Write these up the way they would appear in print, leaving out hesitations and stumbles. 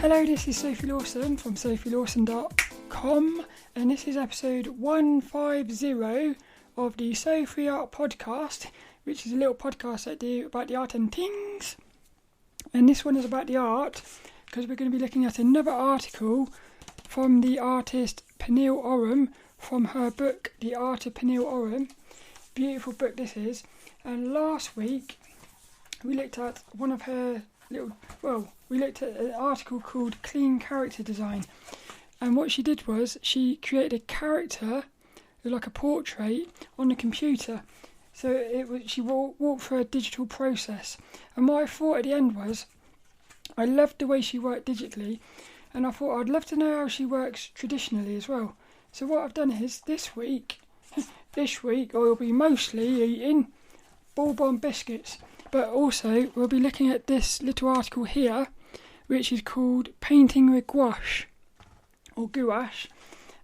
Hello, this is Sophie Lawson from sophielawson.com, and this is episode 150 of the Sophie Art Podcast, which is a little podcast I do about the art and things. And this one is about the art, because we're going to be looking at another article from the artist Pernille Ørum, from her book, The Art of Pernille Ørum. Beautiful book this is. And last week, we looked at one of her we looked at an article called Clean Character Design, and what she did was she created a character, like a portrait, on the computer. So she walked through a digital process, and what I thought at the end was, I loved the way she worked digitally, and I thought I'd love to know how she works traditionally as well. So what I've done is, this week I'll be mostly eating bourbon biscuits. But also, we'll be looking at this little article here, which is called Painting with Gouache, or Gouache.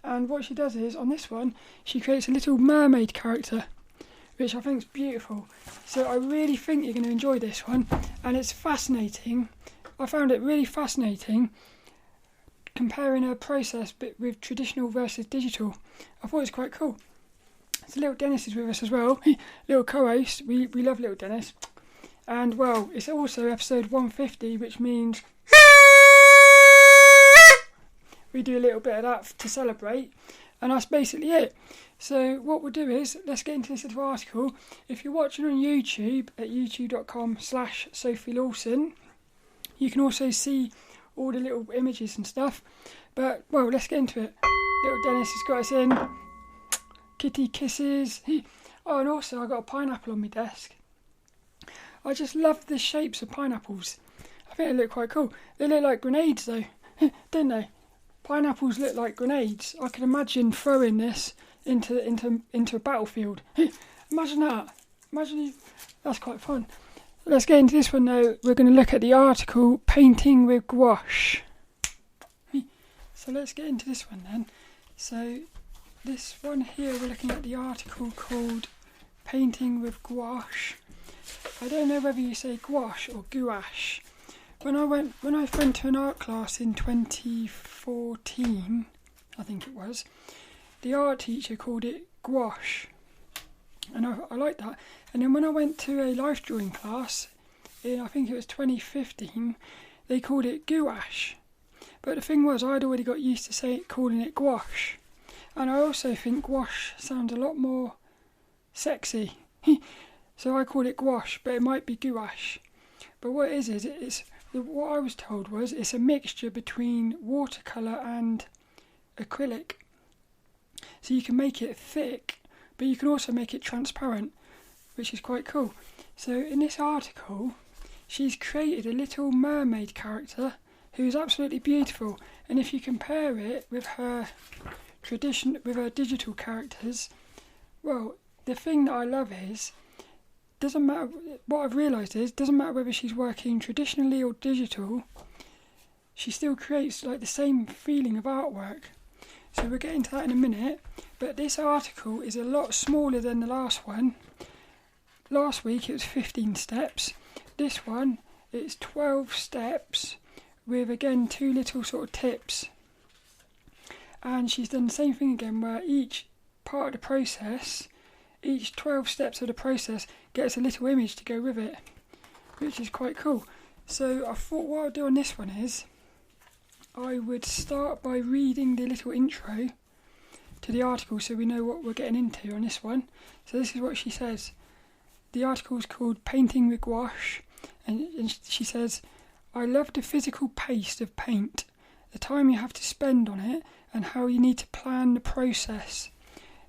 And what she does is, on this one, she creates a little mermaid character, which I think is beautiful. So I really think you're going to enjoy this one, and it's fascinating. I found it really fascinating, comparing her process with traditional versus digital. I thought it was quite cool. So little Dennis is with us as well, little co-host. We love little Dennis. And well, it's also episode 150, which means we do a little bit of that to celebrate, and that's basically it. So what we'll do is, let's get into this little article. If you're watching on YouTube at youtube.com/Sophie Lawson, you can also see all the little images and stuff. But well, let's get into it. Little Dennis has got us in. Kitty kisses. Oh, and also I got a pineapple on my desk. I just love the shapes of pineapples. I think they look quite cool. They look like grenades though, don't they? Pineapples look like grenades. I can imagine throwing this into a battlefield. Imagine that. That's quite fun. Let's get into this one though. We're going to look at the article Painting with Gouache. So let's get into this one then. So this one here, we're looking at the article called Painting with Gouache. I don't know whether you say gouache or gouache. When I went to an art class in 2014, I think it was, the art teacher called it gouache, and I liked that. And then when I went to a life drawing class in, I think it was 2015, they called it gouache. But the thing was, I'd already got used to calling it gouache, and I also think gouache sounds a lot more sexy. So I call it gouache, but it might be gouache. But what it is what I was told was it's a mixture between watercolour and acrylic. So you can make it thick, but you can also make it transparent, which is quite cool. So in this article, she's created a little mermaid character who is absolutely beautiful. And if you compare it with her digital characters, well, the thing that I love is, doesn't matter, what I've realised is, doesn't matter whether she's working traditionally or digital, she still creates like the same feeling of artwork. So we'll get into that in a minute, but this article is a lot smaller than the last one. Last week it was 15 steps. This one, it's 12 steps with, again, 2 little sort of tips. And she's done the same thing again, where each part of the process, each 12 steps of the process gets a little image to go with it, which is quite cool. So I thought what I'll do on this one is, I would start by reading the little intro to the article so we know what we're getting into on this one. So this is what she says. The article is called Painting with Gouache, and she says, I love the physical pace of paint, the time you have to spend on it, and how you need to plan the process.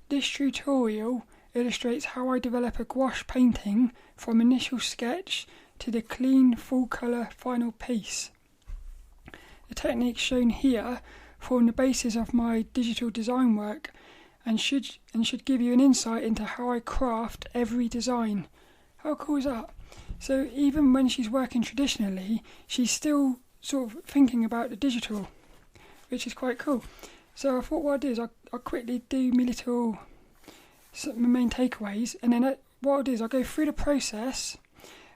This tutorial illustrates how I develop a gouache painting from initial sketch to the clean, full-colour final piece. The techniques shown here form the basis of my digital design work and should give you an insight into how I craft every design. How cool is that? So even when she's working traditionally, she's still sort of thinking about the digital, which is quite cool. So I thought what I'd do is I'll quickly do my main takeaways, and then what I'll do is I'll go through the process,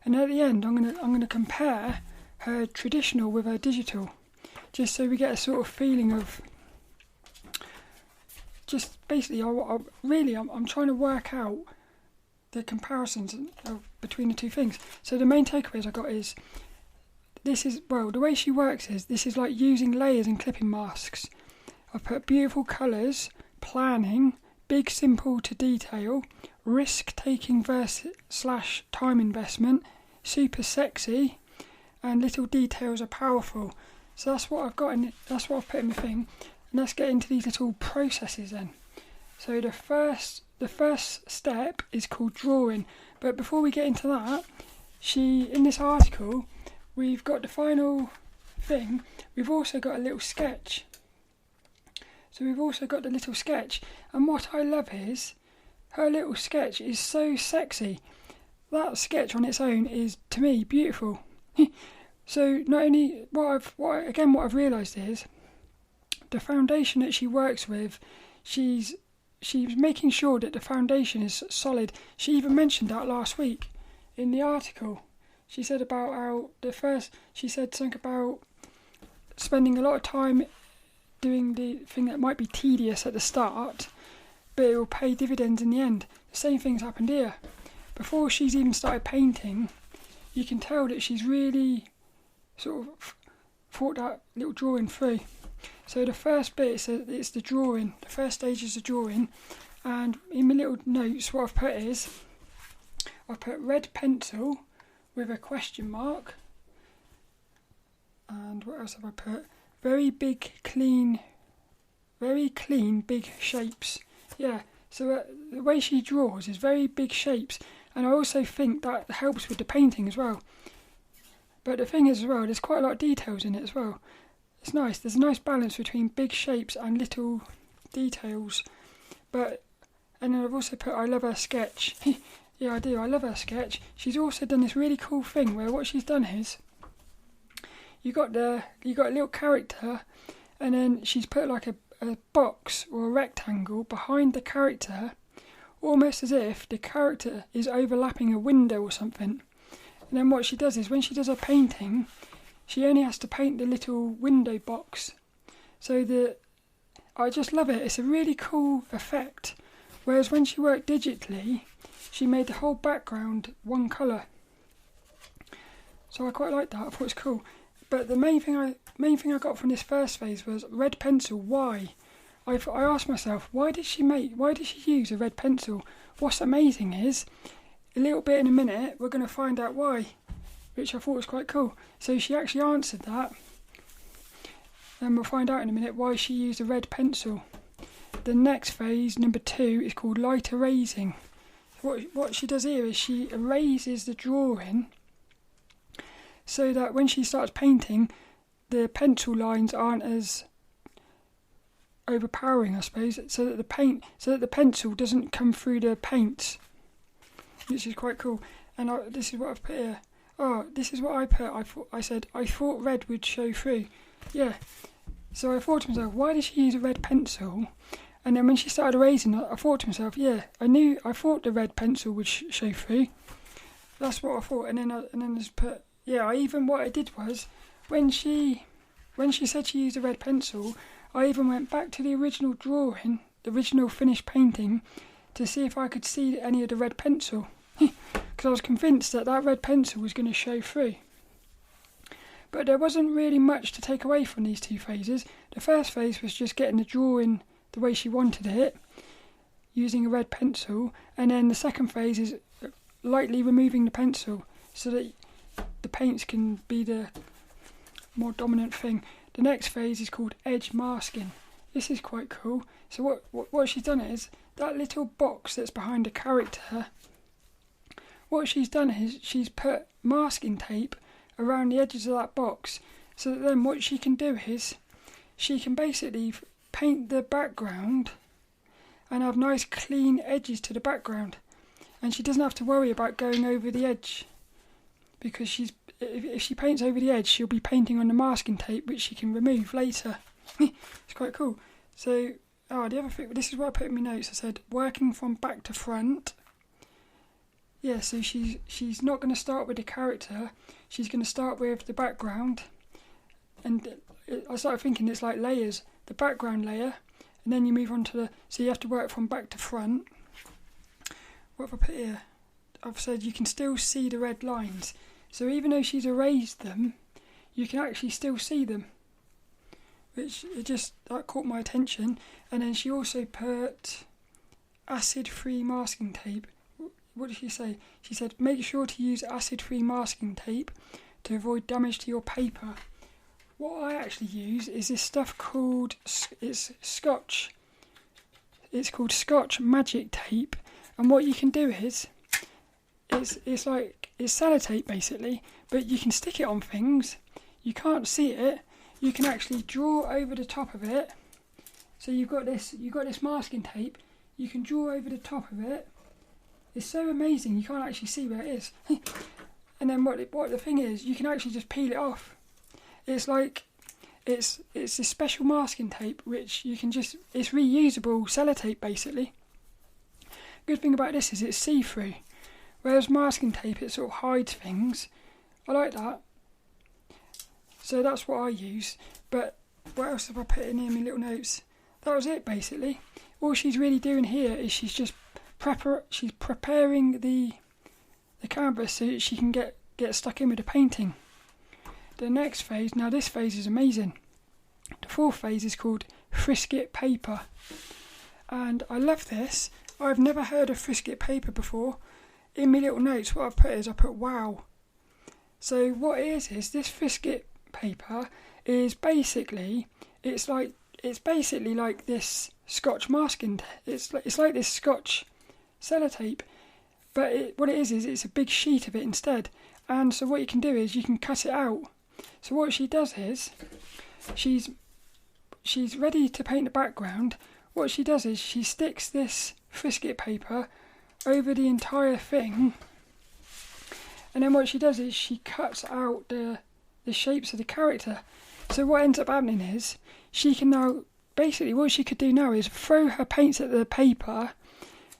and at the end I'm gonna compare her traditional with her digital. just so we get a sort of feeling of, just basically, I'm trying to work out the comparisons between the two things. So the main takeaways I got is, the way she works is, this is like using layers and clipping masks. I've put beautiful colours, planning, big simple to detail, risk-taking / time investment, super sexy, and little details are powerful. So that's what I've got in it, that's what I've put in the thing. And let's get into these little processes then. So the first step is called drawing. But before we get into that, in this article, we've got the final thing. We've also got a little sketch. So we've also got the little sketch. And what I love is, her little sketch is so sexy. That sketch on its own is, to me, beautiful. So not only, what I've realised is, the foundation that she works with, she's making sure that the foundation is solid. She even mentioned that last week in the article. She said about how she said something about spending a lot of time doing the thing that might be tedious at the start, but it will pay dividends in the end. The same thing's happened here. Before she's even started painting, you can tell that she's really sort of thought that little drawing through. So the first bit, it's the drawing. The first stage is the drawing. And in my little notes, what I've put is, I've put red pencil with a question mark. And what else have I put? Very clean, big shapes. Yeah, so the way she draws is very big shapes. And I also think that helps with the painting as well. But the thing is as well, there's quite a lot of details in it as well. It's nice. There's a nice balance between big shapes and little details. And then I've also put, I love her sketch. Yeah, I do. I love her sketch. She's also done this really cool thing where what she's done is, you got a little character, and then she's put like a box or a rectangle behind the character, almost as if the character is overlapping a window or something. And then what she does is, when she does her painting, she only has to paint the little window box. I just love it. It's a really cool effect. Whereas when she worked digitally, she made the whole background one colour. So I quite liked that. I thought it was cool. But the main thing I got from this first phase was red pencil. Why? I asked myself, why did she use a red pencil? What's amazing is, a little bit in a minute, we're going to find out why, which I thought was quite cool. So she actually answered that, and we'll find out in a minute why she used a red pencil. The next phase, number 2, is called light erasing. What she does here is she erases the drawing so that when she starts painting, the pencil lines aren't as overpowering, I suppose, so that the pencil doesn't come through the paints, which is quite cool. And this is what I've put here. This is what I put. I thought red would show through. Yeah. So I thought to myself, why did she use a red pencil? And then when she started erasing, I thought to myself, yeah, I thought the red pencil would show through. That's what I thought. And then I just put, yeah. What I did was, when she said she used a red pencil, I even went back to the original drawing, the original finished painting, to see if I could see any of the red pencil. Because I was convinced that red pencil was going to show through. But there wasn't really much to take away from these two phases. The first phase was just getting the drawing the way she wanted it, using a red pencil, and then the second phase is lightly removing the pencil so that the paints can be the more dominant thing. The next phase is called edge masking. This is quite cool. So what she's done is, that little box that's behind the character, what she's done is she's put masking tape around the edges of that box, so that then what she can do is she can basically paint the background and have nice clean edges to the background, and she doesn't have to worry about going over the edge, because if she paints over the edge, she'll be painting on the masking tape, which she can remove later. It's quite cool. So the other thing, this is what I put in my notes. I said working from back to front. Yeah, so she's not going to start with the character. She's going to start with the background, and I started thinking it's like layers. The background layer, and then you move on to so you have to work from back to front. What have I put here? I've said you can still see the red lines. So even though she's erased them, you can actually still see them. Which that caught my attention. And then she also put acid-free masking tape. What did she say? She said, make sure to use acid-free masking tape to avoid damage to your paper. What I actually use is this stuff called, it's Scotch. It's called Scotch magic tape. And what you can do is, it's sellotape basically, but you can stick it on things. You can't see it. You can actually draw over the top of it. So you've got this masking tape. You can draw over the top of it. It's so amazing. You can't actually see where it is. And then what the thing is, you can actually just peel it off. It's like it's this special masking tape which you can it's reusable sellotape basically. Good thing about this is it's see-through, whereas masking tape it sort of hides things. I like that. So that's what I use. But what else have I put in here in my little notes? That was it basically. All she's really doing here is she's preparing the canvas so that she can get stuck in with the painting. The next phase, now this phase is amazing. The fourth phase is called Frisket Paper. And I love this. I've never heard of Frisket Paper before. In my little notes, what I've put is I put wow. So what it is this Frisket Paper is basically, it's basically like this Scotch masking. It's like this Scotch sellotape. But what it is it's a big sheet of it instead. And so what you can do is you can cut it out. So what she does is, she's ready to paint the background. What she does is she sticks this Frisket paper over the entire thing. And then what she does is she cuts out the shapes of the character. So what ends up happening is, she can now, basically what she could do now is throw her paints at the paper,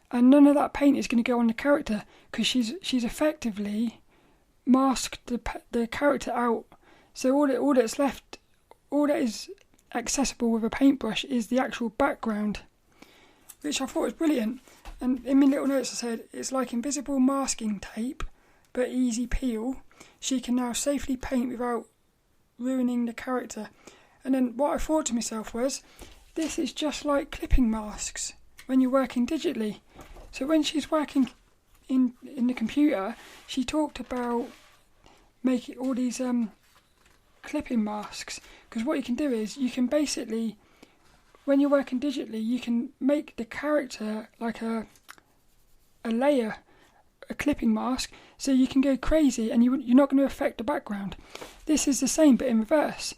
and none of that paint is going to go on the character, because she's effectively masked the character out. So all that's left, all that is accessible with a paintbrush is the actual background, which I thought was brilliant. And in my little notes I said, it's like invisible masking tape, but easy peel. She can now safely paint without ruining the character. And then what I thought to myself was, this is just like clipping masks when you're working digitally. So when she's working in the computer, she talked about making all these clipping masks, because what you can do is you can basically, when you're working digitally, you can make the character like a layer, a clipping mask, so you can go crazy and you're not going to affect the background. This is the same but in reverse.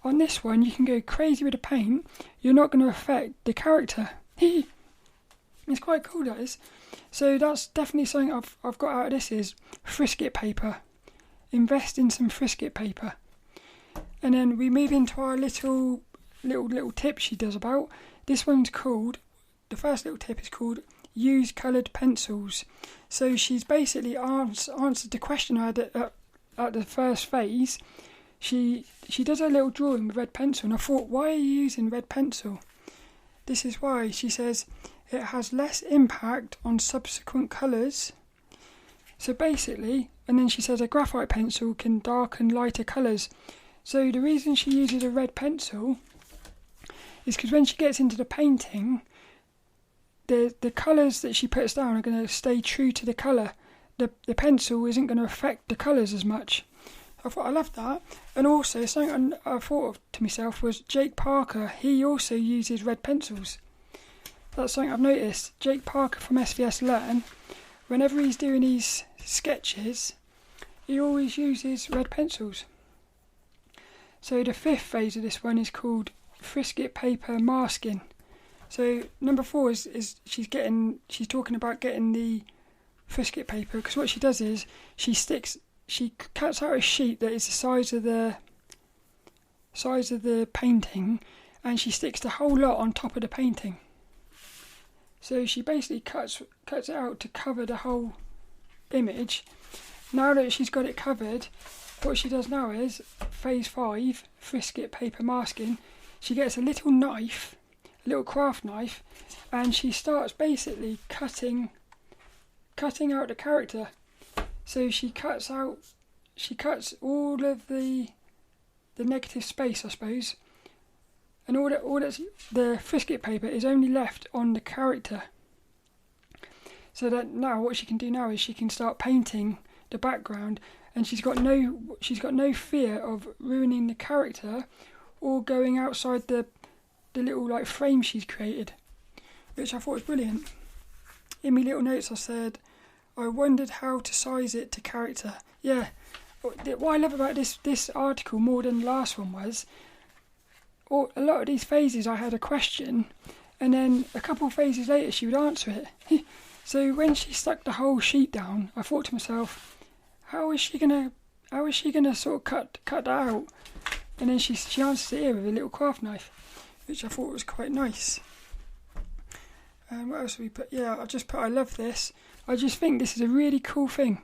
On this one you can go crazy with the paint, you're not going to affect the character. It's quite cool, that is. So that's definitely something I've got out of this is Frisket Paper. Invest in some Frisket Paper. And then we move into our little tip she does about. This one's called, the first little tip is called use coloured pencils. So she's basically answered the question I had at the first phase. She does a little drawing with red pencil, and I thought, why are you using red pencil? This is why. She says it has less impact on subsequent colours. So basically, and then she says a graphite pencil can darken lighter colours. So the reason she uses a red pencil is because when she gets into the painting, the colours that she puts down are going to stay true to the colour. The pencil isn't going to affect the colours as much. I thought I loved that. And also something I thought of to myself was Jake Parker. He also uses red pencils. That's something I've noticed. Jake Parker from SVS Learn, whenever he's doing his sketches, he always uses red pencils. So the fifth phase of this one is called Frisket Paper Masking. So number 4 is she's talking about getting the Frisket paper, because what she does is she cuts out a sheet that is the size of the painting, and she sticks the whole lot on top of the painting. So she basically cuts it out to cover the whole image. Now that she's got it covered, what she does now is, phase 5, Frisket Paper masking, she gets a little knife, a little craft knife, and she starts basically cutting out the character. So she cuts all of the negative space, I suppose, and all that's the Frisket paper is only left on the character. So that now what she can do now is she can start painting the background, and she's got no fear of ruining the character or going outside the little like frame she's created, which I thought was brilliant. In my little notes I said, I wondered how to size it to character. Yeah, what I love about this article more than the last one was, a lot of these phases I had a question, and then a couple of phases later she would answer it. So when she stuck the whole sheet down, I thought to myself, how is she gonna sort of cut that out? And then she answers it here with a little craft knife, which I thought was quite nice. And what else have we put? Yeah, I love this. I just think this is a really cool thing.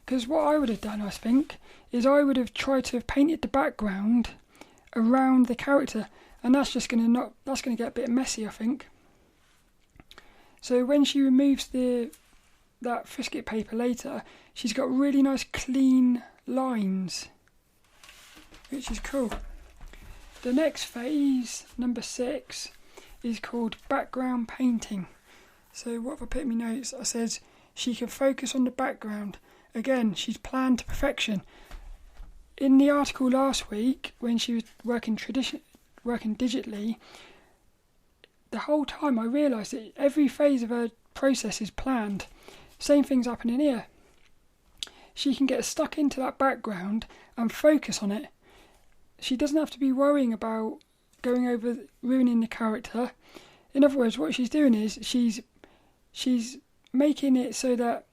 Because what I would have done, I think, is I would have tried to have painted the background around the character, and that's going to get a bit messy, I think. So when she removes that Frisket paper later, she's got really nice clean lines, which is cool. The next phase, number 6, is called background painting. So what have I put in my notes? I said she can focus on the background. Again, she's planned to perfection. In the article last week, when she was working digitally, the whole time I realised that every phase of her process is planned. Same thing's happening here. She can get stuck into that background and focus on it. She doesn't have to be worrying about going over ruining the character. In other words, what she's doing is she's making it so that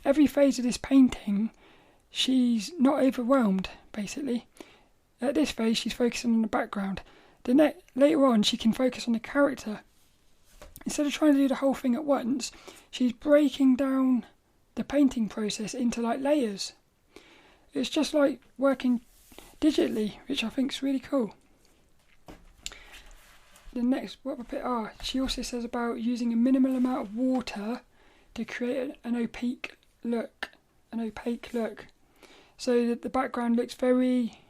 every phase of this painting she's not overwhelmed, basically. At this phase she's focusing on the background. Later on she can focus on the character. Instead of trying to do the whole thing at once, she's breaking down the painting process into like layers. It's just like working digitally, which I think is really cool. The next, she also says about using a minimal amount of water to create an opaque look. So that the background looks very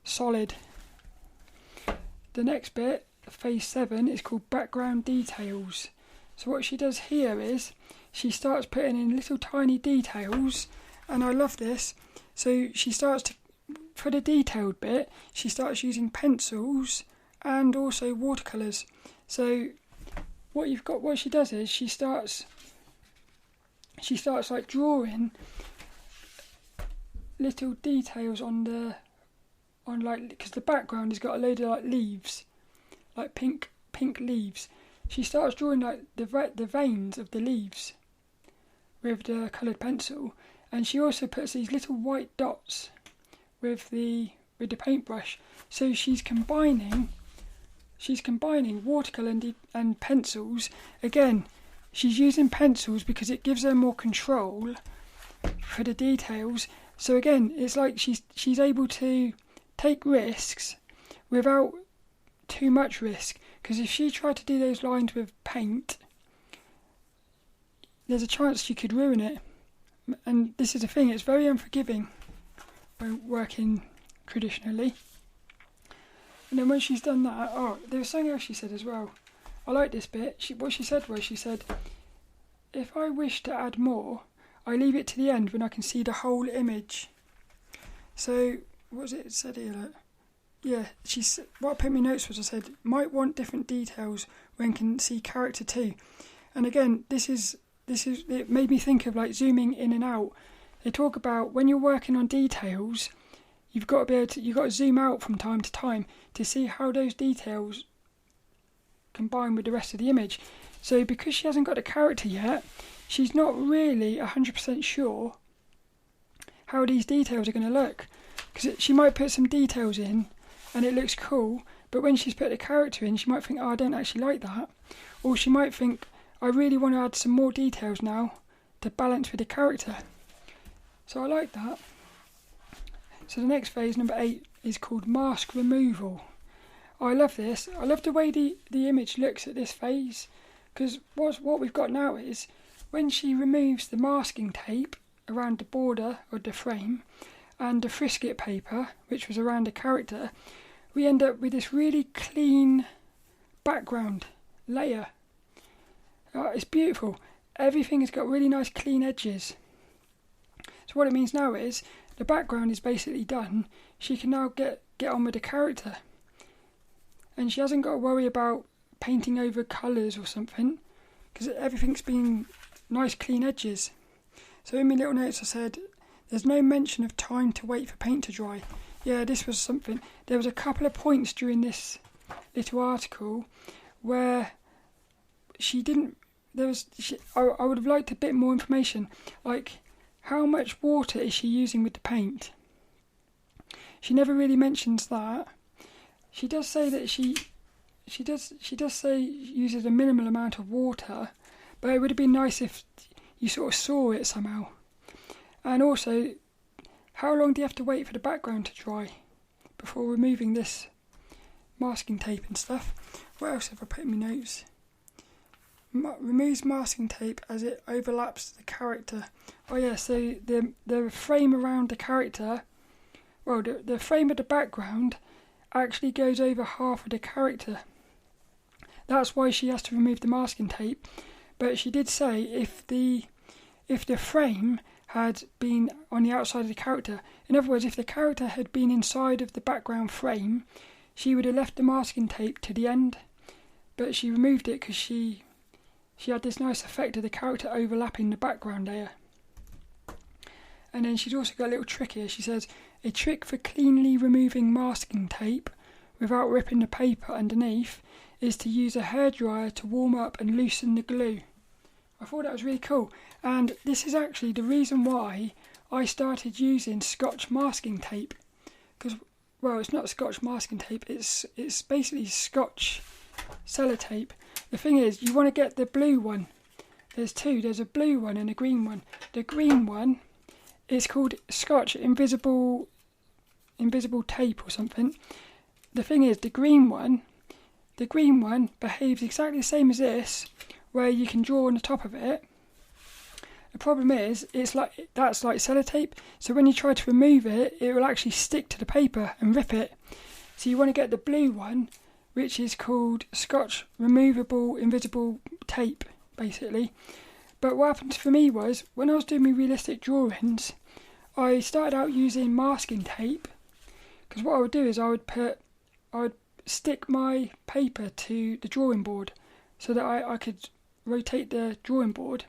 solid. The next bit, phase 7, is called background details. So what she does here is she starts putting in little tiny details, and I love this. So she starts to, for the detailed bit, she starts using pencils and also watercolours. So what she does is she starts like drawing little details because the background has got a load of like leaves, like pink leaves. She starts drawing like the veins of the leaves with the coloured pencil, and she also puts these little white dots with the paintbrush. So she's combining watercolour and pencils. Again, she's using pencils because it gives her more control for the details. So again, it's like she's able to take risks without too much risk. Because if she tried to do those lines with paint, there's a chance she could ruin it. And this is the thing, it's very unforgiving when working traditionally. And then when she's done that, there was something else she said as well. I like this bit. What she said, if I wish to add more, I leave it to the end when I can see the whole image. So, what was it said here? Like, yeah, what I put in my notes was, I said, might want different details when can see character too. And again, it made me think of like zooming in and out. They talk about when you're working on details, you've got to zoom out from time to time to see how those details combine with the rest of the image. So because she hasn't got a character yet, she's not really 100% sure how these details are going to look. Because she might put some details in and it looks cool, but when she's put a character in, she might think, I don't actually like that. Or she might think, I really want to add some more details now to balance with the character. So I like that. So the next phase, number 8, is called mask removal. I love this. I love the way the image looks at this phase, because what we've got now is when she removes the masking tape around the border of the frame and the frisket paper, which was around the character, we end up with this really clean background layer. It's beautiful. Everything has got really nice clean edges. So what it means now is the background is basically done. She can now get on with the character. And she hasn't got to worry about painting over colours or something, because everything's been nice clean edges. So in my little notes I said, there's no mention of time to wait for paint to dry. Yeah, this was something. There was a couple of points during this little article where she didn't. I would have liked a bit more information, like how much water is she using with the paint. She never really mentions that. She does say that she does say uses a minimal amount of water, but it would have been nice if you sort of saw it somehow. And also, how long do you have to wait for the background to dry before removing this masking tape and stuff? What else have I put in my notes? Removes masking tape as it overlaps the character. Oh yeah, so the frame around the character, well, the frame of the background actually goes over half of the character. That's why she has to remove the masking tape. But she did say if the frame had been on the outside of the character, in other words, if the character had been inside of the background frame, she would have left the masking tape to the end. But she removed it because she had this nice effect of the character overlapping the background layer. And then she's also got a little trick here. She says, a trick for cleanly removing masking tape without ripping the paper underneath is to use a hairdryer to warm up and loosen the glue. I thought that was really cool. And this is actually the reason why I started using Scotch masking tape. Because, well, it's not Scotch masking tape, it's basically Scotch sellotape. The thing is, you want to get the blue one. There's two. There's a blue one and a green one. The green one is called Scotch invisible tape or something. The thing is, the green one behaves exactly the same as this, where you can draw on the top of it. The problem is, that's like sellotape, so when you try to remove it, it will actually stick to the paper and rip it. So you want to get the blue one, which is called Scotch removable invisible tape, basically. But what happened for me was, when I was doing my realistic drawings, I started out using masking tape, because what I would do is I would stick my paper to the drawing board so that I could rotate the drawing board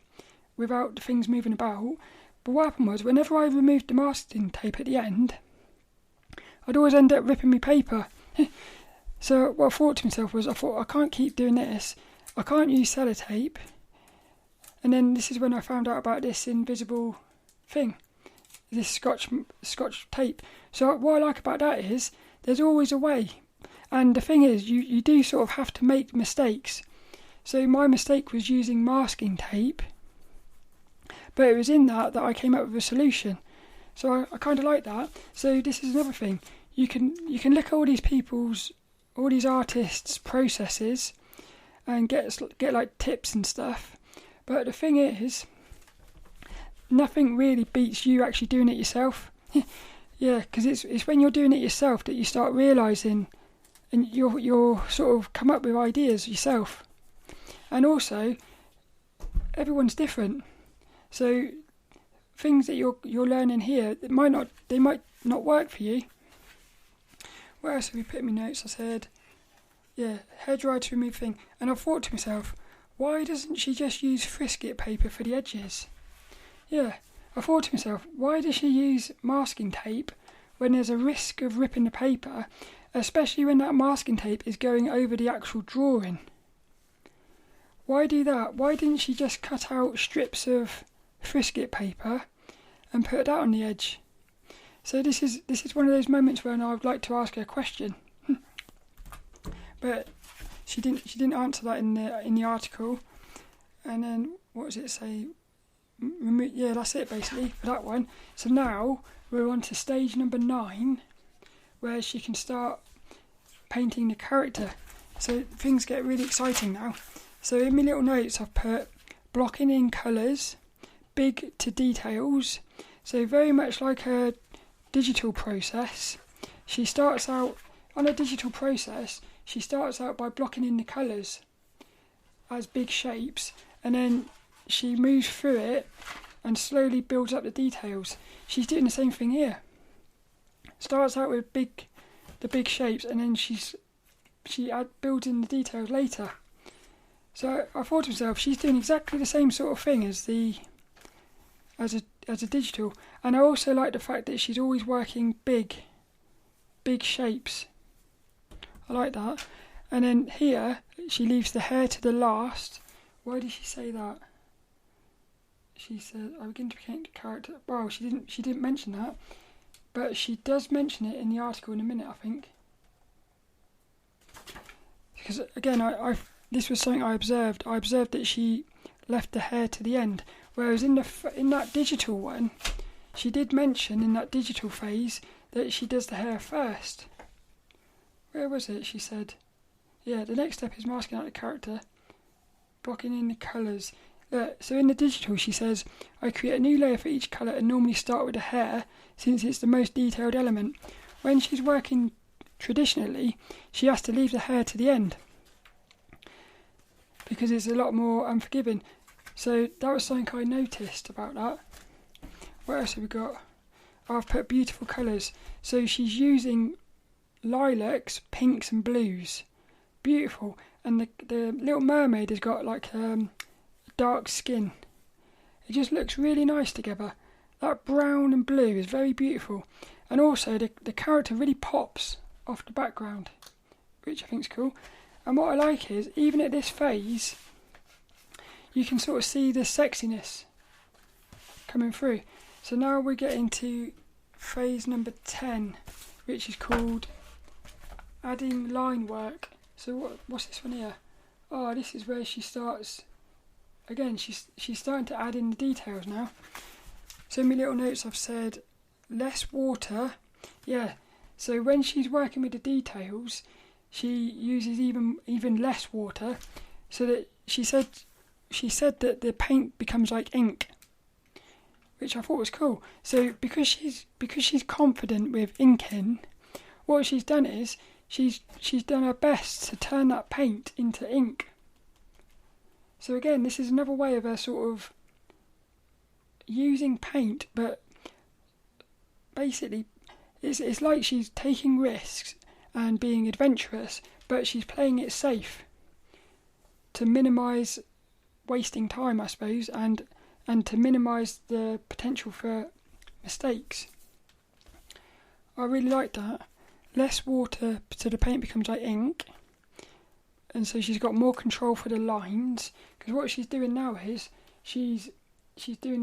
without the things moving about. But what happened was, whenever I removed the masking tape at the end, I'd always end up ripping my paper. So what I thought to myself was, I can't keep doing this. I can't use sellotape. And then this is when I found out about this invisible thing, this Scotch tape. So what I like about that is, there's always a way. And the thing is, you do sort of have to make mistakes. So my mistake was using masking tape, but it was in that I came up with a solution. So I kind of like that. So this is another thing. You can look at all these artists' processes and get like tips and stuff. But the thing is, nothing really beats you actually doing it yourself. Yeah, because it's when you're doing it yourself that you start realising, and you're sort of come up with ideas yourself. And also, everyone's different. So things that you're learning here, they might not work for you. What else have we put in my notes? I said, yeah, hairdryer to remove thing. And I thought to myself, why doesn't she just use frisket paper for the edges? Yeah, I thought to myself, why does she use masking tape when there's a risk of ripping the paper, especially when that masking tape is going over the actual drawing? Why do that? Why didn't she just cut out strips of frisket paper and put that on the edge? So this is one of those moments when I would like to ask her a question, but she didn't answer that in the article. And then what does it say? yeah, that's it basically for that one. So now we're on to stage number 9, where she can start painting the character. So things get really exciting now. So in my little notes I've put blocking in colours, big to details. So very much like a digital process. She starts out on a digital process. She starts out by blocking in the colours as big shapes, and then she moves through it and slowly builds up the details. She's doing the same thing here. Starts out with the big shapes, and then she builds in the details later. So I thought to myself, she's doing exactly the same sort of thing as a digital. And I also like the fact that she's always working big shapes. I like that. And then here she leaves the hair to the last. Why did she say that? She said, I begin to paint the character. Well, she didn't mention that, but she does mention it in the article in a minute, I think. Because again, this was something I observed. I observed that she left the hair to the end, whereas in that digital one, she did mention in that digital phase that she does the hair first. Where was it? She said, yeah, the next step is masking out the character, blocking in the colours. So in the digital, she says, I create a new layer for each colour and normally start with the hair since it's the most detailed element. When she's working traditionally, she has to leave the hair to the end because it's a lot more unforgiving. So that was something I noticed about that. What else have we got? I've put beautiful colours. So she's using lilacs, pinks and blues. Beautiful. And the little mermaid has got like dark skin. It just looks really nice together. That brown and blue is very beautiful. And also the character really pops off the background, which I think is cool. And what I like is, even at this phase, you can sort of see the sexiness coming through. So now we're getting to phase number 10, which is called adding line work. So what's this one here? Oh, this is where she starts. Again, she's starting to add in the details now. So in my little notes I've said less water. Yeah, so when she's working with the details, she uses even less water, so that she said that the paint becomes like ink, which I thought was cool. So because she's confident with inking, what she's done is she's done her best to turn that paint into ink. So again, this is another way of her sort of using paint, but basically it's like she's taking risks and being adventurous, but she's playing it safe to minimise wasting time, I suppose, and to minimise the potential for mistakes. I really like that. Less water so the paint becomes like ink, and so she's got more control for the lines. Because what she's doing now is she's started doing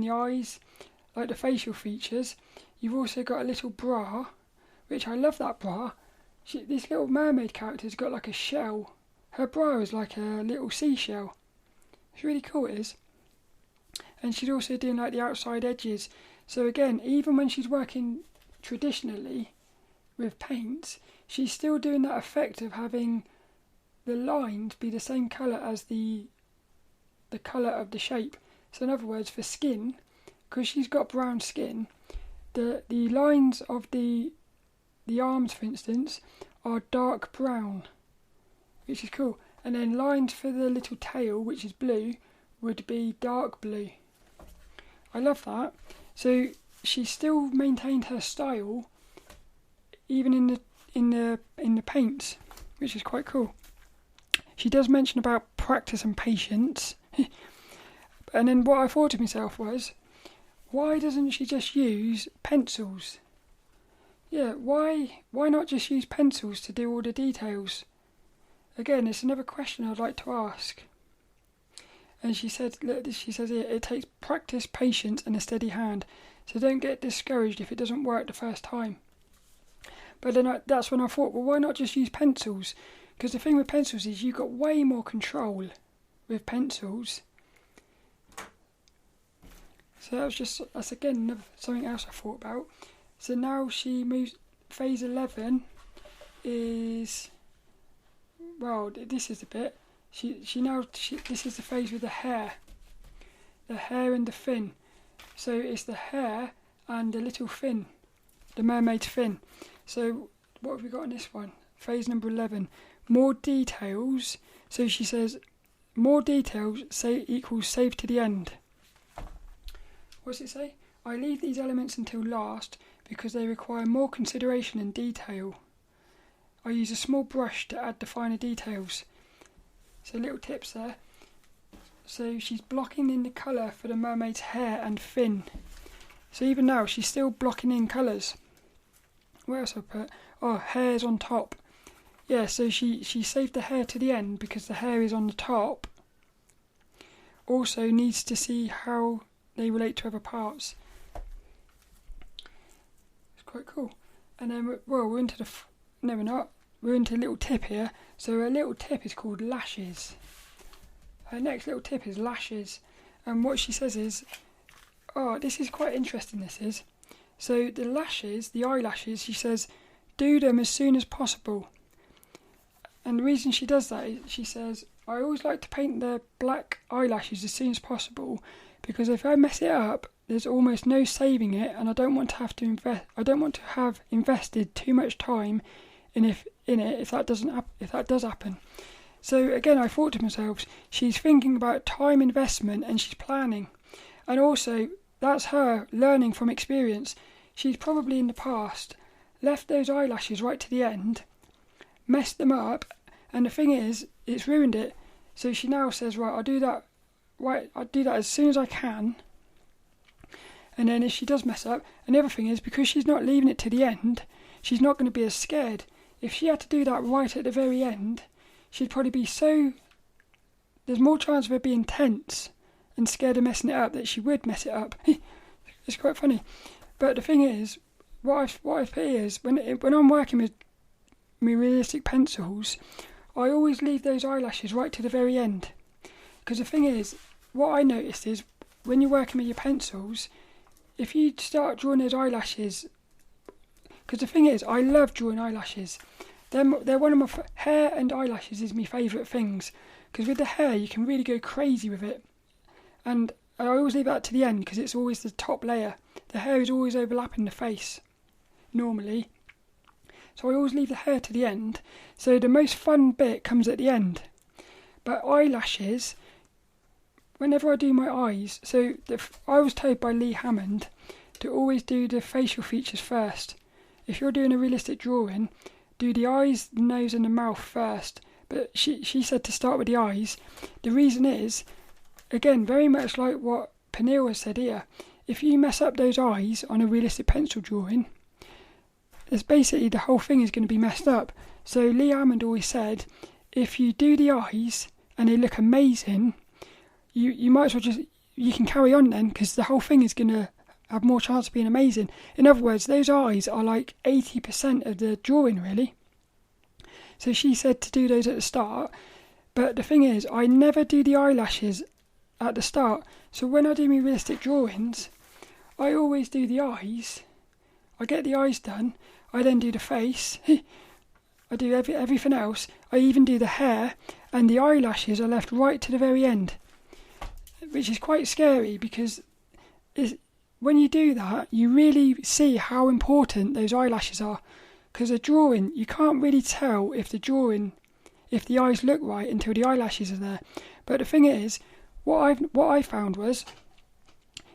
the eyes, like the facial features. You've also got a little bra, which I love that bra. This little mermaid character's got like a shell. Her bra is like a little seashell. It's really cool, it is. And she's also doing like the outside edges. So again, even when she's working traditionally with paints, she's still doing that effect of having the lines be the same colour as the colour of the shape. So in other words, for skin, because she's got brown skin, the lines of the arms, for instance, are dark brown, which is cool. And then lines for the little tail, which is blue, would be dark blue. I love that. So she still maintained her style, even in the paints, which is quite cool. She does mention about practice and patience. And then what I thought to myself was, why doesn't she just use pencils? Yeah, why not just use pencils to do all the details? Again, it's another question I'd like to ask. And she says here, it takes practice, patience and a steady hand. So don't get discouraged if it doesn't work the first time. But then that's when I thought, well, why not just use pencils? Because the thing with pencils is you've got way more control with pencils. So that's again something else I thought about. So now she moves, phase 11 is, well, this is the bit, this is the phase with the hair and the fin. So it's the hair and the little fin, the mermaid's fin. So what have we got on this one? Phase number 11, more details. So she says, more details equals save to the end. What's it say? I leave these elements until last because they require more consideration and detail. I use a small brush to add the finer details. So little tips there. So she's blocking in the colour for the mermaid's hair and fin. So even now she's still blocking in colours. What else have I put? Oh, hair's on top. Yeah, so she saved the hair to the end because the hair is on the top. Also needs to see how they relate to other parts. It's quite cool. And then, we're into the... No, we're not. We're into a little tip here. So a little tip is called lashes. Her next little tip is lashes. And what she says is... Oh, this is quite interesting, this is. So the lashes, the eyelashes, she says, do them as soon as possible. And the reason she does that is, she says, I always like to paint the black eyelashes as soon as possible because if I mess it up, there's almost no saving it, and I don't want to have to invest. I don't want to have invested too much time in it if that does happen. So again, I thought to myself, she's thinking about time investment and she's planning, and also that's her learning from experience. She's probably in the past left those eyelashes right to the end, messed them up, and the thing is, it's ruined it. So she now says, right, I'll do that as soon as I can. And then if she does mess up, and the other thing is, because she's not leaving it to the end, she's not going to be as scared. If she had to do that right at the very end, she'd probably be there's more chance of her being tense and scared of messing it up that she would mess it up. It's quite funny. But the thing is, what I've put here is, when I'm working with my realistic pencils, I always leave those eyelashes right to the very end. Because the thing is, what I noticed is, when you're working with your pencils, if you start drawing those eyelashes, because the thing is, I love drawing eyelashes. They're one of my hair and eyelashes is my favourite things. Because with the hair, you can really go crazy with it. And I always leave that to the end because it's always the top layer. The hair is always overlapping the face, normally. So I always leave the hair to the end. So the most fun bit comes at the end. But eyelashes, whenever I do my eyes, I was told by Lee Hammond to always do the facial features first. If you're doing a realistic drawing, do the eyes, the nose and the mouth first. But she said to start with the eyes. The reason is, again, very much like what Pernille has said here, if you mess up those eyes on a realistic pencil drawing, it's basically the whole thing is going to be messed up. So Lee Hammond always said, if you do the eyes and they look amazing, you might as well you can carry on then, because the whole thing is going to have more chance of being amazing. In other words, those eyes are like 80% of the drawing, really. So she said to do those at the start, but the thing is, I never do the eyelashes at the start. So when I do my realistic drawings, I always do the eyes. I get the eyes done. I then do the face. I do everything else. I even do the hair, and the eyelashes are left right to the very end, which is quite scary because when you do that, you really see how important those eyelashes are. Because a drawing, you can't really tell if the eyes look right until the eyelashes are there. But the thing is, what I found was,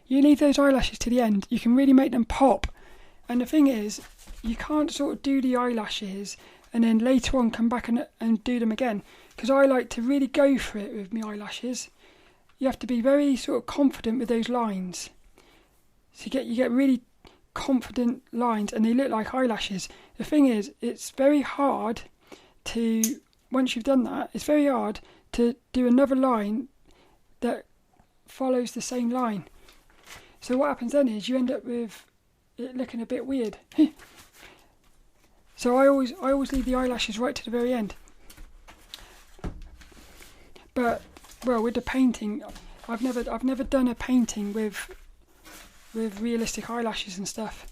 you leave those eyelashes to the end, you can really make them pop. And the thing is, you can't sort of do the eyelashes and then later on come back and do them again. Because I like to really go for it with my eyelashes. You have to be very sort of confident with those lines. So you get really confident lines and they look like eyelashes. The thing is, it's very hard to, once you've done that, it's very hard to do another line that follows the same line. So what happens then is you end up with it looking a bit weird. So I always leave the eyelashes right to the very end. But with the painting, I've never done a painting with with realistic eyelashes and stuff.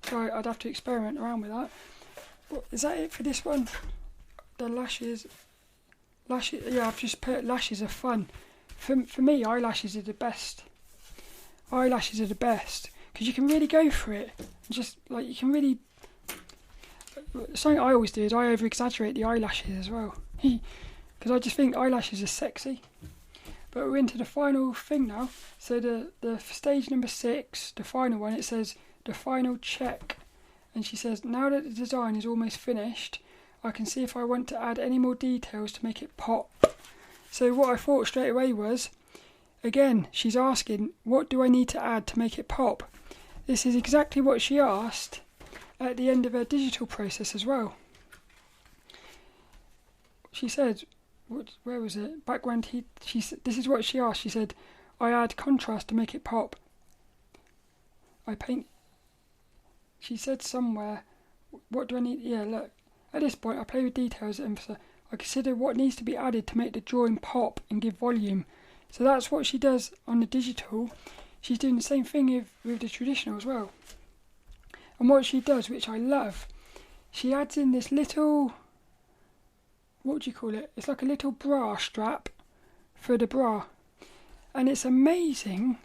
So I'd have to experiment around with that. But is that it for this one? The lashes, yeah, I've just put lashes are fun. For me, eyelashes are the best. Eyelashes are the best because you can really go for it. Just like you can really. Something I always do is I over-exaggerate the eyelashes as well, because I just think eyelashes are sexy. But we're into the final thing now. So the stage number 6, the final one, it says the final check, and she says, now that the design is almost finished, I can see if I want to add any more details to make it pop. So what I thought straight away was, again, she's asking, what do I need to add to make it pop? This is exactly what she asked at the end of her digital process as well. She said, where was it? Background heat. This is what she asked. She said, I add contrast to make it pop. I paint. She said somewhere, what do I need? Yeah, look. At this point, I play with details and I consider what needs to be added to make the drawing pop and give volume. So that's what she does on the digital. She's doing the same thing with the traditional as well. And what she does, which I love, she adds in this little, what do you call it? It's like a little bra strap for the bra. And it's amazing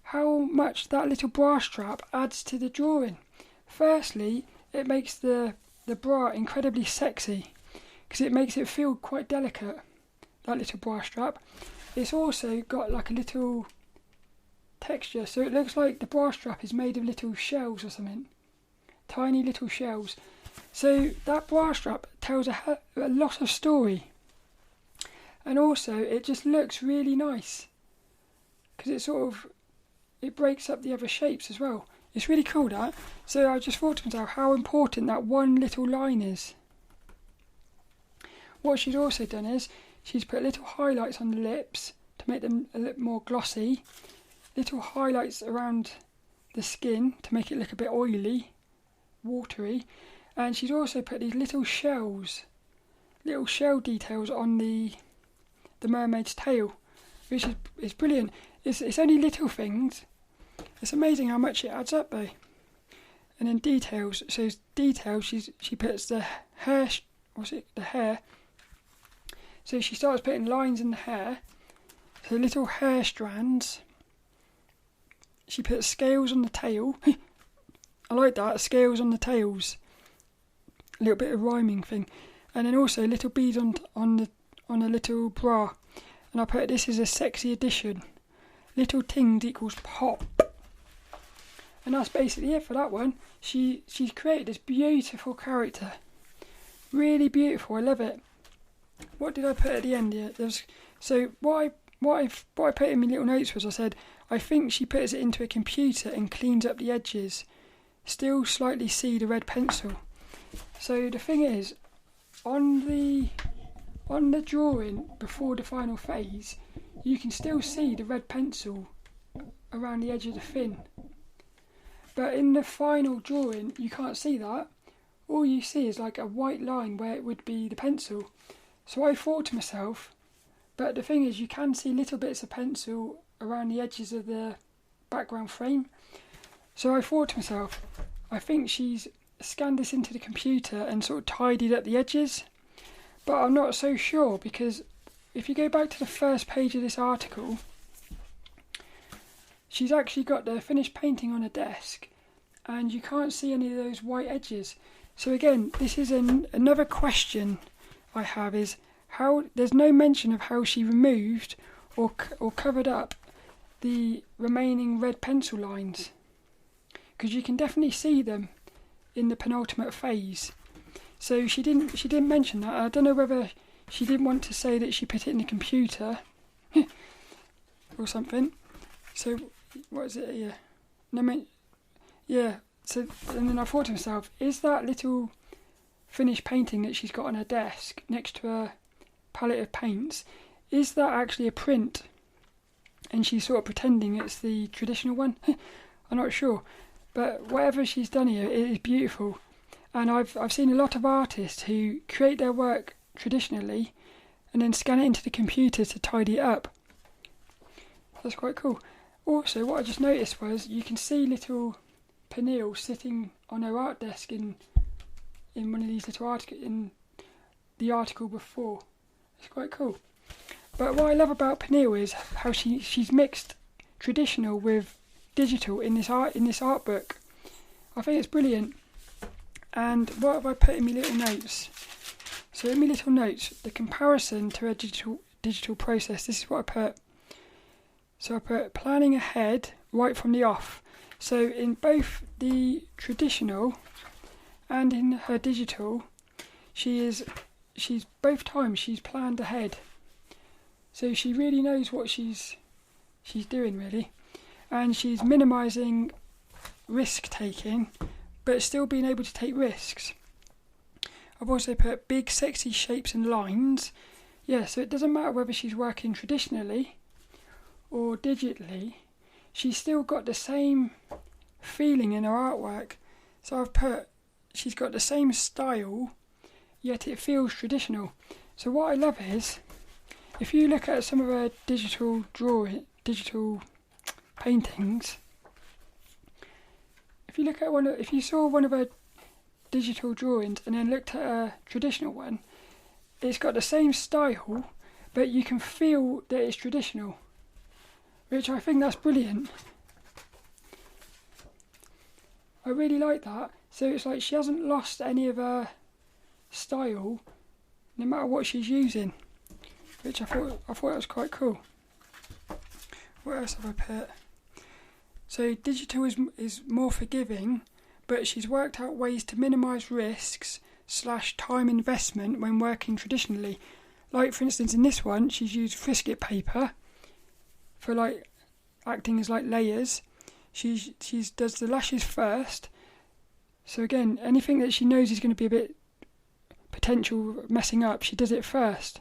how much that little bra strap adds to the drawing. Firstly, it makes the bra incredibly sexy because it makes it feel quite delicate, that little bra strap. It's also got like a little texture, so it looks like the bra strap is made of little shells or something. Tiny little shells. So that bra strap tells a lot of story. And also it just looks really nice because it breaks up the other shapes as well. It's really cool, that. So I just thought to myself how important that one little line is. What she's also done is she's put little highlights on the lips to make them a little more glossy. Little highlights around the skin to make it look a bit oily, watery. And she's also put these little shells, little shell details on the mermaid's tail, which is brilliant. It's only little things. It's amazing how much it adds up though. And then details. So details, she puts the hair. The hair. So she starts putting lines in the hair. So little hair strands. She puts scales on the tail. I like that, scales on the tails. A little bit of rhyming thing. And then also little beads on a little bra. And I put this is a sexy addition. Little tings equals pop. And that's basically it for that one. She's created this beautiful character. Really beautiful, I love it. What did I put at the end here? So what I put in my little notes was I said, I think she puts it into a computer and cleans up the edges. Still slightly see the red pencil. So the thing is, on the drawing before the final phase, you can still see the red pencil around the edge of the fin. But in the final drawing, you can't see that. All you see is like a white line where it would be the pencil. So I thought to myself, but the thing is, you can see little bits of pencil around the edges of the background frame. So I thought to myself, I think she's scanned this into the computer and sort of tidied up the edges. But I'm not so sure, because if you go back to the first page of this article, she's actually got the finished painting on a desk and you can't see any of those white edges. So again, this is another question I have, is how there's no mention of how she removed or covered up the remaining red pencil lines, because you can definitely see them in the penultimate phase. So she didn't mention that. I don't know whether she didn't want to say that she put it in the computer or something. So what is it here? Yeah. So and then I thought to myself, is that little finished painting that she's got on her desk next to her palette of paints, is that actually a print? And she's sort of pretending it's the traditional one. I'm not sure, but whatever she's done here, it is beautiful. And I've seen a lot of artists who create their work traditionally and then scan it into the computer to tidy it up. That's quite cool. Also, what I just noticed was you can see little Pernille sitting on her art desk in one of these little articles, in the article before. It's quite cool. But what I love about Pernille is how she's mixed traditional with digital in this art book. I think it's brilliant. And what have I put in my little notes? So in my little notes, the comparison to a digital process, this is what I put. So I put planning ahead right from the off. So in both the traditional and in her digital, she's both times she's planned ahead. So she really knows what she's doing, really. And she's minimising risk taking, but still being able to take risks. I've also put big sexy shapes and lines. Yeah, so it doesn't matter whether she's working traditionally or digitally, she's still got the same feeling in her artwork. So I've put, she's got the same style, yet it feels traditional. So what I love is, if you look at some of her digital paintings, if you saw one of her digital drawings and then looked at a traditional one, it's got the same style, but you can feel that it's traditional, which I think that's brilliant. I really like that. So it's like she hasn't lost any of her style, no matter what she's using, which I thought was quite cool. What else have I put? So digital is more forgiving, but she's worked out ways to minimise risks / time investment when working traditionally. Like for instance, in this one, she's used Frisket Paper for like acting as like layers. She does the lashes first. So again, anything that she knows is going to be a bit potential messing up, she does it first.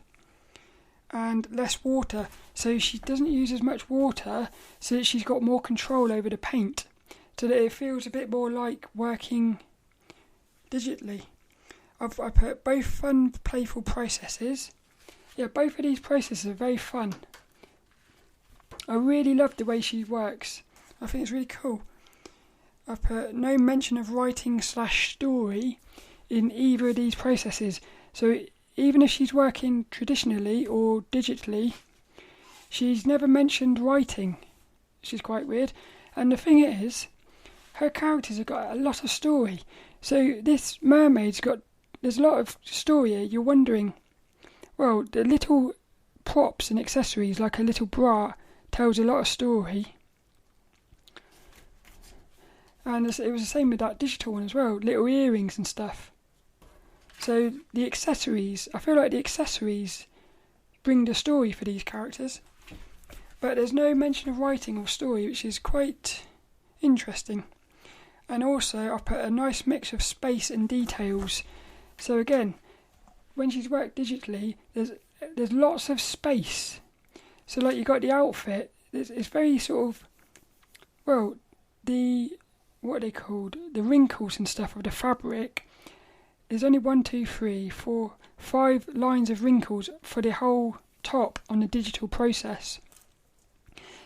And less water, so she doesn't use as much water, so that she's got more control over the paint, so that it feels a bit more like working digitally. I put both fun, playful processes. Yeah, both of these processes are very fun. I really love the way she works. I think it's really cool. I put no mention of writing / story in either of these processes. So even if she's working traditionally or digitally, she's never mentioned writing, which is quite weird. And the thing is, her characters have got a lot of story. So this mermaid's there's a lot of story here. You're wondering, well, the little props and accessories, like a little bra, tells a lot of story. And it was the same with that digital one as well, little earrings and stuff. So the accessories, I feel like the accessories bring the story for these characters. But there's no mention of writing or story, which is quite interesting. And also I've put a nice mix of space and details. So again, when she's worked digitally, there's lots of space. So like you got the outfit, it's very sort of, well, what are they called? The wrinkles and stuff of the fabric. There's only 1, 2, 3, 4, 5 lines of wrinkles for the whole top on the digital process.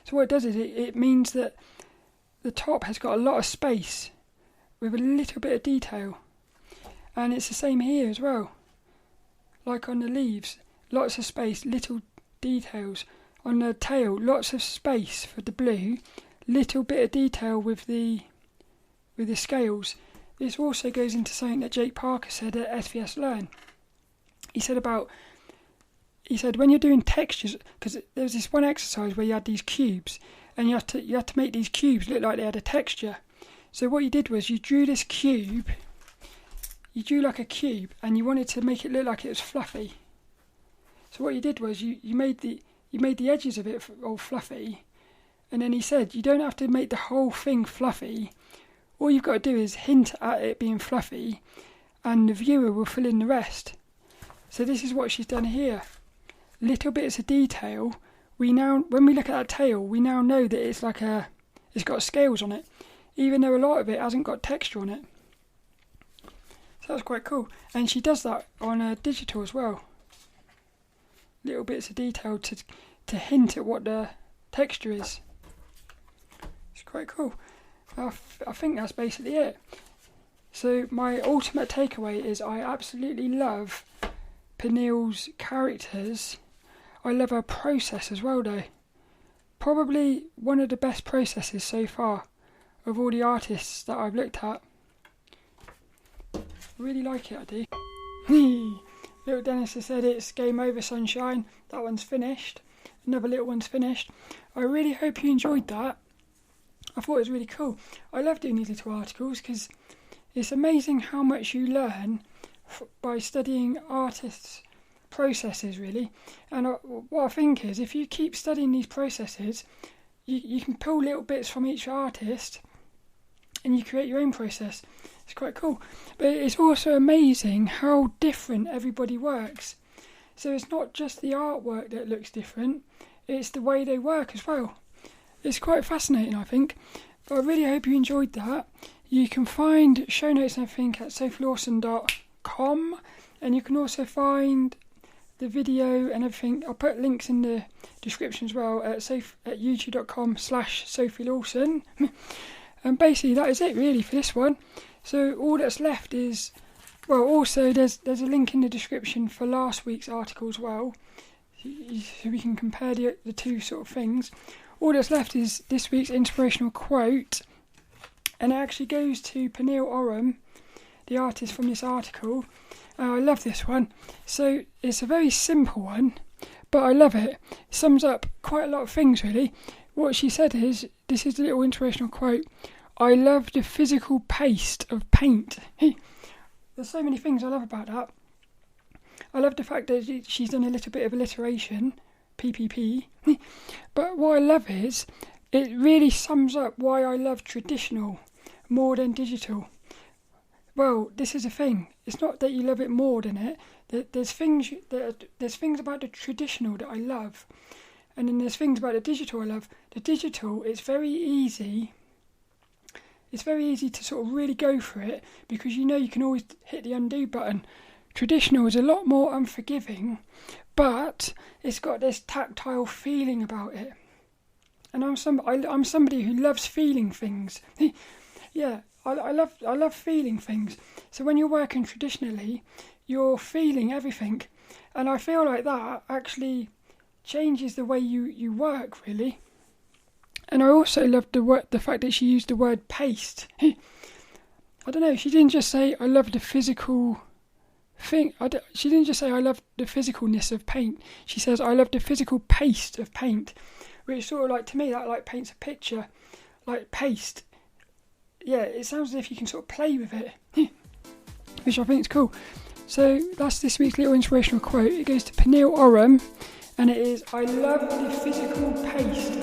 So what it does is it means that the top has got a lot of space with a little bit of detail. And it's the same here as well. Like on the leaves, lots of space, little details. On the tail, lots of space for the blue, little bit of detail with the scales. This also goes into something that Jake Parker said at SVS Learn. He said when you're doing textures, because there was this one exercise where you had these cubes, and you had to make these cubes look like they had a texture. So what you did was you drew this cube. You drew like a cube, and you wanted to make it look like it was fluffy. So what you did was you made the edges of it all fluffy, and then he said you don't have to make the whole thing fluffy. All you've got to do is hint at it being fluffy, and the viewer will fill in the rest. So this is what she's done here. Little bits of detail. When we look at that tail, we now know that it's got scales on it, even though a lot of it hasn't got texture on it. So that's quite cool. And she does that on a digital as well. Little bits of detail to hint at what the texture is. quite cool. I think that's basically it. So my ultimate takeaway is I absolutely love Pernille's characters. I love her process as well though. Probably one of the best processes so far of all the artists that I've looked at. I really like it, I do. Little Dennis has said it's game over, sunshine. That one's finished. Another little one's finished. I really hope you enjoyed that. I thought it was really cool. I love doing these little articles because it's amazing how much you learn by studying artists' processes, really. And what I think is, if you keep studying these processes, you can pull little bits from each artist and you create your own process. It's quite cool. But it's also amazing how different everybody works. So it's not just the artwork that looks different, it's the way they work as well. It's quite fascinating, I think. But I really hope you enjoyed that. You can find show notes and everything at sophielawson.com, and you can also find the video and everything. I'll put links in the description as well at youtube.com/sophielawson. And basically that is it really for this one. So all that's left is, well, also there's a link in the description for last week's article as well, so we can compare the two sort of things. All that's left is this week's inspirational quote, and it actually goes to Pernille Ørum, the artist from this article. I love this one. So it's a very simple one, but I love it. It sums up quite a lot of things really. What she said is, this is the little inspirational quote, "I love the physical pace of paint." There's so many things I love about that. I love the fact that she's done a little bit of alliteration, PPP. But what I love is, it really sums up why I love traditional more than digital. Well, this is a thing. It's not that you love it more than it. There's things about the traditional that I love, and then there's things about the digital I love. The digital, it's very easy. It's very easy to sort of really go for it because you know you can always hit the undo button. Traditional is a lot more unforgiving, but it's got this tactile feeling about it. And I'm somebody who loves feeling things. Yeah, I love feeling things. So when you're working traditionally, you're feeling everything, and I feel like that actually changes the way you work really. And I also love the fact that she used the word paste. I don't know, she didn't just say I love the physical thing. She didn't just say I love the physicalness of paint. She says I love the physical paste of paint, which sort of like, to me, that like paints a picture like paste. Yeah, it sounds as if you can sort of play with it, which I think is cool. So that's this week's little inspirational quote. It goes to Pernille Ørum, and it is, "I love the physical paste